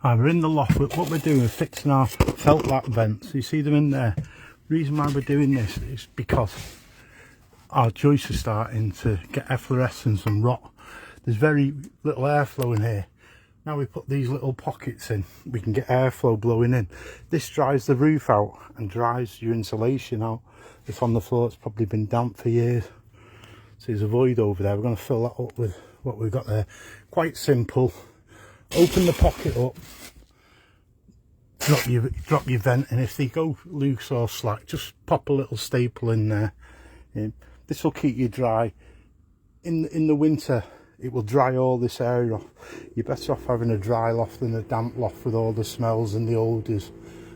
Right, we're in the loft. What we're doing is fixing our felt lap vents. You see them in there. The reason why we're doing this is because our joists are starting to get efflorescence and rot. There's very little airflow in here. Now we put these little pockets in, we can get airflow blowing in. This dries the roof out and dries your insulation out. If on the floor, it's probably been damp for years. So there's a void over there. We're going to fill that up with what we've got there. Quite simple. Open the pocket up, drop your vent, and if they go loose or slack, just pop a little staple in there. This will keep you dry. In the winter, it will dry all this area off. You're better off having a dry loft than a damp loft with all the smells and the odours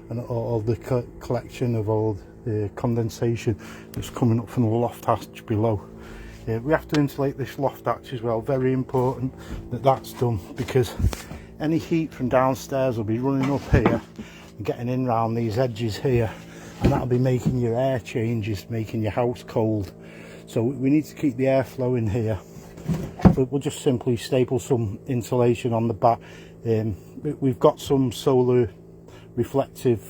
and all the collection of all the condensation that's coming up from the loft hatch below. We have to insulate this loft hatch as well. Very important that that's done, because any heat from downstairs will be running up here and getting in around these edges here, and that'll be making your air changes, making your house cold. So we need to keep the airflow in here. But we'll just simply staple some insulation on the back. We've got some solar reflective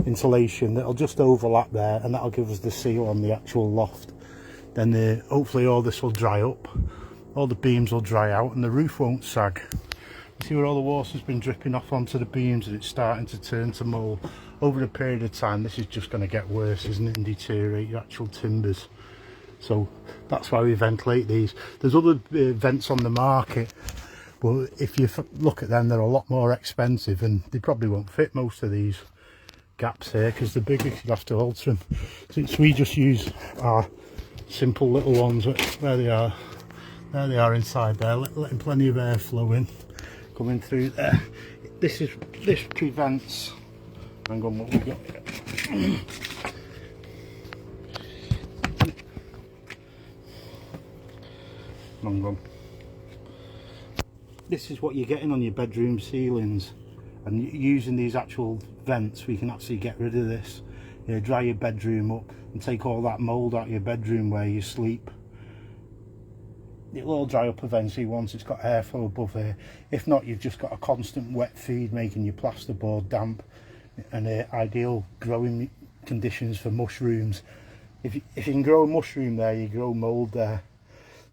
insulation that'll just overlap there, and that'll give us the seal on the actual loft. Then hopefully all this will dry up, all the beams will dry out, and the roof won't sag. You see where all the water's been dripping off onto the beams, and it's starting to turn to mould. Over a period of time, this is just going to get worse, isn't it, and deteriorate your actual timbers. So that's why we ventilate these. There's other vents on the market, but if you look at them, they're a lot more expensive, and they probably won't fit most of these gaps here, because they're bigger, you have to alter them. So we just use our simple little ones. There they are inside there, letting plenty of airflow in, coming through there. This prevents, hang on, what we got here. Hang on. This is what you're getting on your bedroom ceilings, and using these actual vents, we can actually get rid of this. Dry your bedroom up and take all that mould out of your bedroom where you sleep. It'll all dry up eventually once it's got airflow above here. If not, you've just got a constant wet feed making your plasterboard damp, and ideal growing conditions for mushrooms. If you can grow a mushroom there, you grow mould there.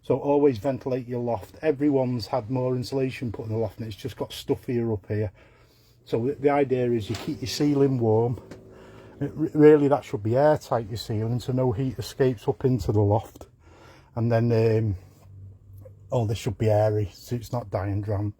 So always ventilate your loft. Everyone's had more insulation put in the loft, and it's just got stuffier up here. So the idea is you keep your ceiling warm. Really, that should be airtight, your ceiling, so no heat escapes up into the loft. And then this should be airy, so it's not dying dram.